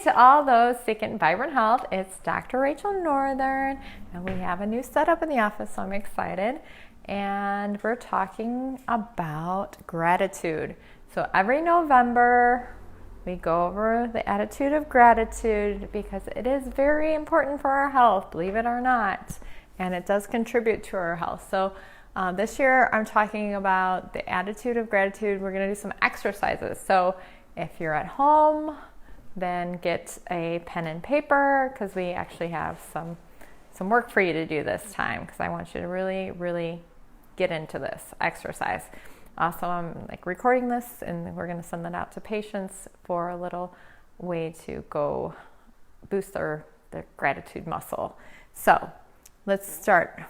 to all those seeking vibrant health. It's Dr. Rachel Northern, and we have a new setup in the office, so I'm excited. And we're talking about gratitude. So every November, we go over the attitude of gratitude because it is very important for our health, believe it or not, and it does contribute to our health. So this year, I'm talking about the attitude of gratitude. We're going to do some exercises. So if you're at home, then get a pen and paper because we actually have some work for you to do this time because I want you to really, really get into this exercise. Also, I'm recording this and we're going to send that out to patients for a little way to go boost their gratitude muscle. So let's start.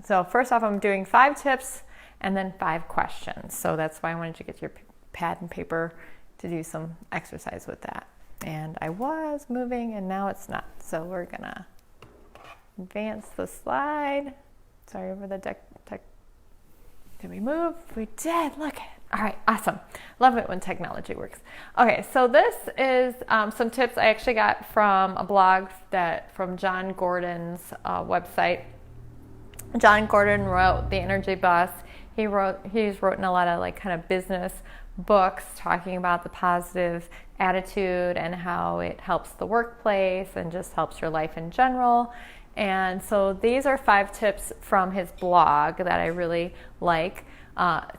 So first off, I'm doing 5 tips and then 5 questions. So that's why I wanted you to get your pad and paper to do some exercise with that. And I was moving and now it's not. So we're gonna advance the slide. Sorry over the deck. Did we move? We did. Look. All right. Awesome. Love it when technology works. Okay. So this is some tips I actually got from a blog from John Gordon's website. John Gordon wrote The Energy Boss. He's written a lot of kind of business books talking about the positive attitude and how it helps the workplace and just helps your life in general. And so these are 5 tips from his blog that I really like.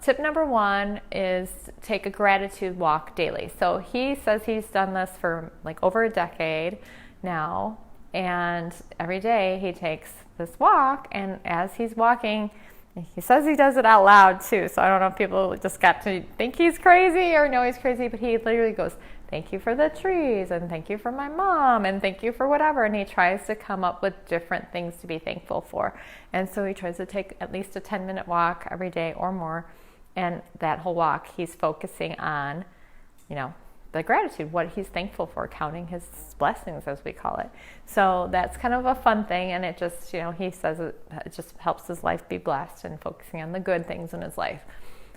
Tip number 1 is take a gratitude walk daily. So he says he's done this for over a decade now, and every day he takes this walk, and as he's walking, he says he does it out loud too, so I don't know if people just got to think he's crazy or know he's crazy, but he literally goes, thank you for the trees, and thank you for my mom, and thank you for whatever, and he tries to come up with different things to be thankful for. And so he tries to take at least a 10-minute walk every day or more, and that whole walk he's focusing on, the gratitude, what he's thankful for, counting his blessings, as we call it. So that's kind of a fun thing, and it just, he says it just helps his life be blessed and focusing on the good things in his life.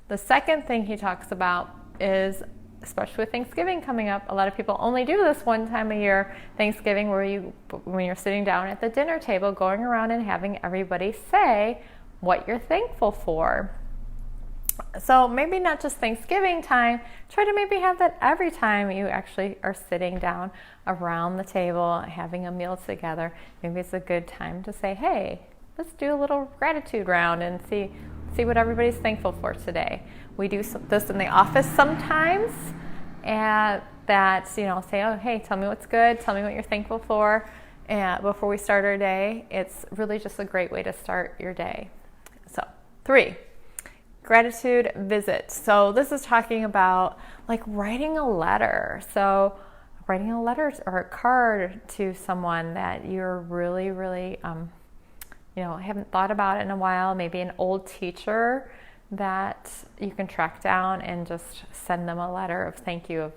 The second thing he talks about is, especially with Thanksgiving coming up, a lot of people only do this one time a year, Thanksgiving, when you're sitting down at the dinner table, going around and having everybody say what you're thankful for. So maybe not just Thanksgiving time, try to maybe have that every time you actually are sitting down around the table having a meal together. Maybe it's a good time to say, hey, let's do a little gratitude round and see what everybody's thankful for today. We do this in the office sometimes, and say, oh, hey, tell me what's good, tell me what you're thankful for, and before we start our day. It's really just a great way to start your day. So 3. Gratitude visit. So this is talking about writing a letter. So writing a letter or a card to someone that you're really, really, haven't thought about in a while. Maybe an old teacher that you can track down and just send them a letter of thank you, of,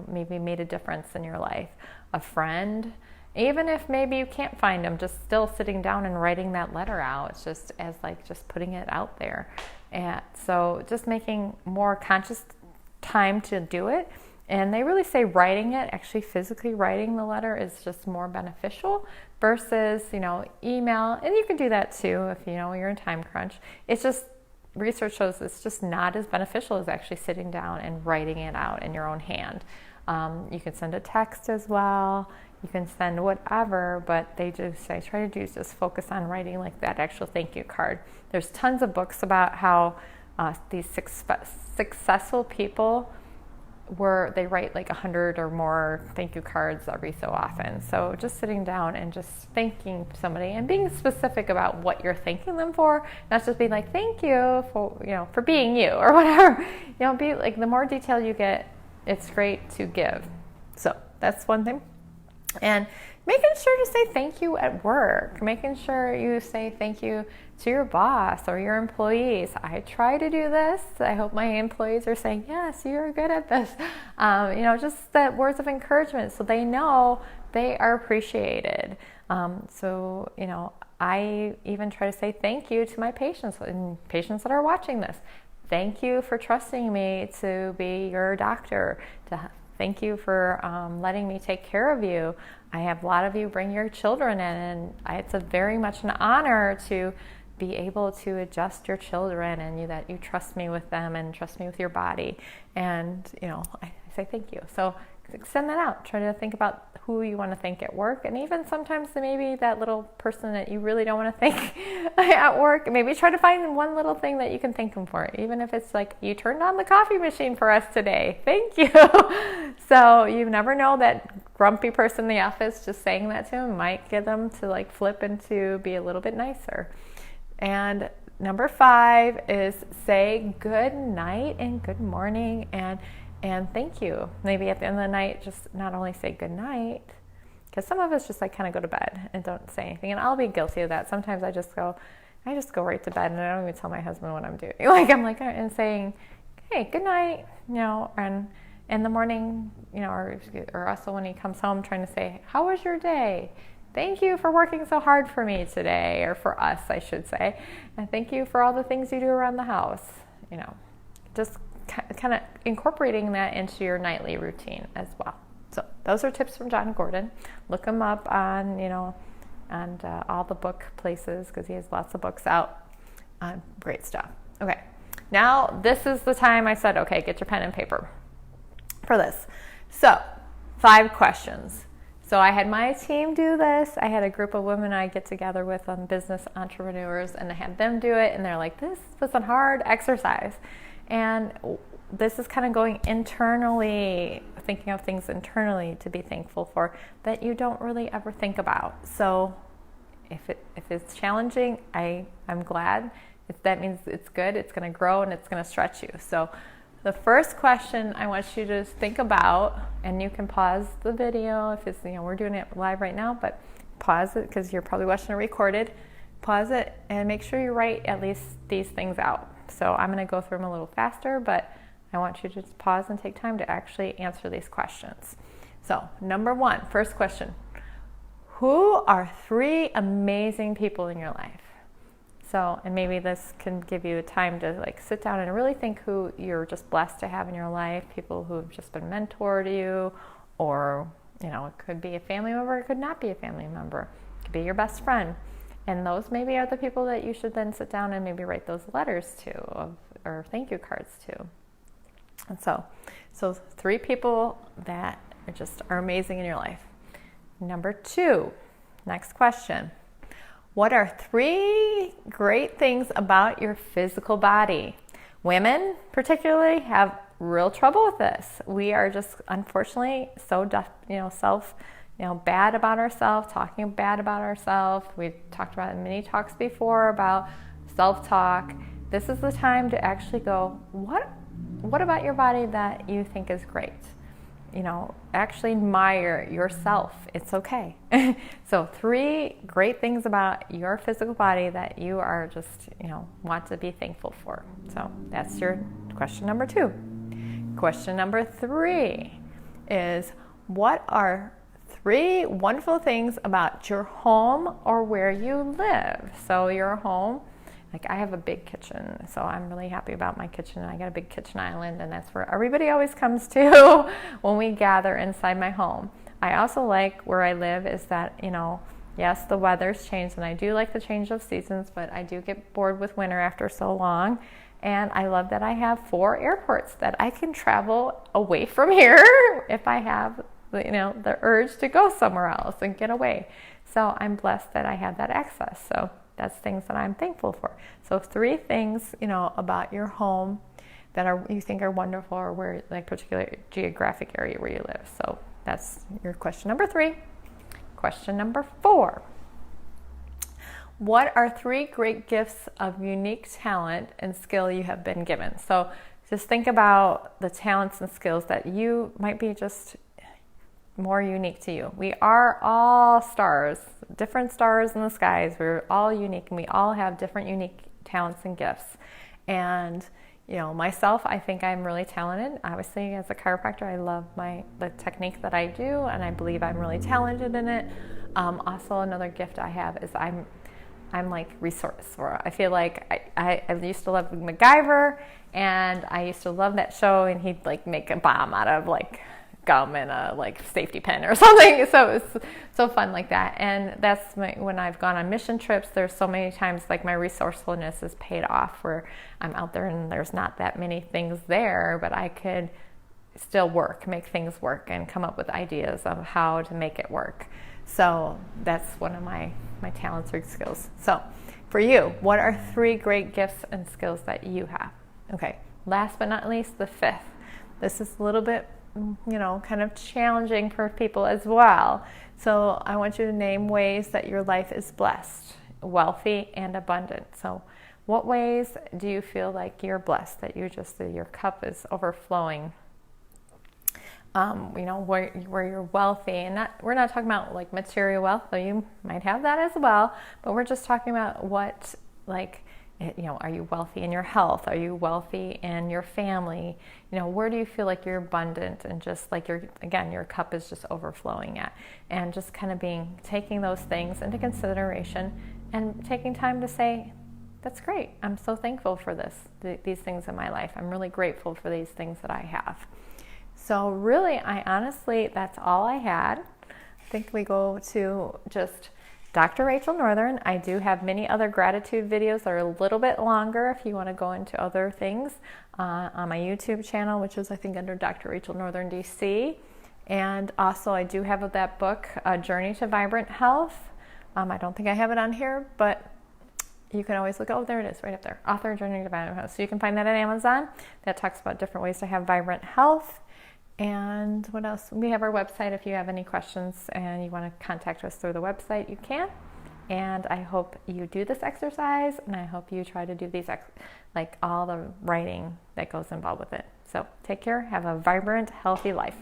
maybe made a difference in your life. A friend, even if maybe you can't find them, just still sitting down and writing that letter out. It's just as just putting it out there. And so just making more conscious time to do it. And they really say writing it, actually physically writing the letter, is just more beneficial versus, email. And you can do that too if you're in time crunch. It's just, research shows it's just not as beneficial as actually sitting down and writing it out in your own hand. You can send a text as well. You can send whatever, but I try to do is just focus on writing that actual thank you card. There's tons of books about how these successful people they write 100 or more thank you cards every so often. So just sitting down and just thanking somebody and being specific about what you're thanking them for, not just being thank you for being you or whatever. Be the more detail you get, it's great to give. So that's one thing. And making sure to say thank you at work, making sure you say thank you to your boss or your employees. I try to do this. I hope my employees are saying, yes, you're good at this. Just the words of encouragement so they know they are appreciated. I even try to say thank you to my patients and patients that are watching this. Thank you for trusting me to be your doctor, to Thank you for letting me take care of you. I have a lot of you bring your children in, and it's a very much an honor to be able to adjust your children, and that you trust me with them and trust me with your body. And, I say thank you. So send that out. Try to think about who you want to thank at work, and even sometimes maybe that little person that you really don't want to thank at work. Maybe try to find one little thing that you can thank them for, even if it's like, you turned on the coffee machine for us today. Thank you. So you never know, that grumpy person in the office, just saying that to them might get them to flip into be a little bit nicer. And number 5 is say good night and good morning and thank you. Maybe at the end of the night, just not only say good night, because some of us just kind of go to bed and don't say anything. And I'll be guilty of that. Sometimes I just go right to bed, and I don't even tell my husband what I'm doing. And saying, hey, good night, and in the morning, or also when he comes home, trying to say, how was your day? Thank you for working so hard for me today, or for us, I should say. And thank you for all the things you do around the house. Just kind of incorporating that into your nightly routine as well. So those are tips from John Gordon. Look him up on, all the book places, because he has lots of books out. Great stuff. Okay. Now, this is the time I said, okay, get your pen and paper for this. So, 5 questions. So I had my team do this. I had a group of women I get together with, business entrepreneurs, and I had them do it, and they're like, this was a hard exercise. And this is kind of going internally, thinking of things internally to be thankful for that you don't really ever think about. So if it's challenging, I'm glad. That means it's good, it's going to grow, and it's going to stretch you. So the first question I want you to think about, and you can pause the video if it's, we're doing it live right now, but pause it because you're probably watching it recorded. Pause it and make sure you write at least these things out. So I'm going to go through them a little faster, but I want you to just pause and take time to actually answer these questions. So number 1, first question. Who are 3 amazing people in your life? So, and maybe this can give you time to sit down and really think who you're just blessed to have in your life, people who have just been mentored to you, or, it could be a family member, it could not be a family member. It could be your best friend. And those maybe are the people that you should then sit down and maybe write those letters to, or thank you cards to. And so 3 people that are amazing in your life. Number 2, next question. What are 3 great things about your physical body? Women particularly have real trouble with this. We are just unfortunately so bad about ourselves, talking bad about ourselves. We've talked about it in many talks before about self-talk. This is the time to actually go, what about your body that you think is great? Actually admire yourself. It's okay. So 3 great things about your physical body that you are just, want to be thankful for. So that's your question number 2. Question number 3 is, what are 3 wonderful things about your home or where you live? So your home, I have a big kitchen, so I'm really happy about my kitchen. I got a big kitchen island, and that's where everybody always comes to when we gather inside my home. I also like where I live is that, yes, the weather's changed, and I do like the change of seasons, but I do get bored with winter after so long. And I love that I have 4 airports that I can travel away from here if I have, the urge to go somewhere else and get away. So I'm blessed that I have that access. So that's things that I'm thankful for. So 3 things, about your home that you think are wonderful, or where, particular geographic area where you live. So that's your question number 3. Question number 4. What are 3 great gifts of unique talent and skill you have been given? So just think about the talents and skills that you might be just more unique to you. We are all stars, different stars in the skies. We're all unique, and we all have different unique talents and gifts. And myself, I think I'm really talented. Obviously, as a chiropractor, I love the technique that I do, and I believe I'm really talented in it. Also, another gift I have is I'm resourceful. I feel like I used to love MacGyver, and I used to love that show, and he'd make a bomb out of gum and a like safety pin or something. So it's so fun like that. And that's when I've gone on mission trips, there's so many times like my resourcefulness is paid off where I'm out there and there's not that many things there, but I could still make things work and come up with ideas of how to make it work. So that's one of my talents or skills. So for you, what are 3 great gifts and skills that you have? Okay, last but not least, the 5th. This is a little bit, kind of challenging for people as well. So I want you to name ways that your life is blessed, wealthy, and abundant. So what ways do you feel like you're blessed, that your cup is overflowing? Where you're wealthy, and we're not talking about like material wealth, though you might have that as well, but we're just talking about what, like, are you wealthy in your health? Are you wealthy in your family? Where do you feel like you're abundant and just like your cup is just overflowing at? And just kind of taking those things into consideration and taking time to say, that's great. I'm so thankful for these things in my life. I'm really grateful for these things that I have. So really, that's all I had. I think we go to just Dr. Rachel Northern. I do have many other gratitude videos that are a little bit longer if you want to go into other things on my YouTube channel, which is I think under Dr. Rachel Northern DC. And also I do have that book, A Journey to Vibrant Health. I don't think I have it on here, but you can always look. Oh, there it is, right up there. Author, Journey to Vibrant Health. So you can find that at Amazon. That talks about different ways to have vibrant health. And what else? We have our website. If you have any questions and you want to contact us through the website, you can. And I hope you do this exercise, and I hope you try to do these, like all the writing that goes involved with it. So take care. Have a vibrant, healthy life.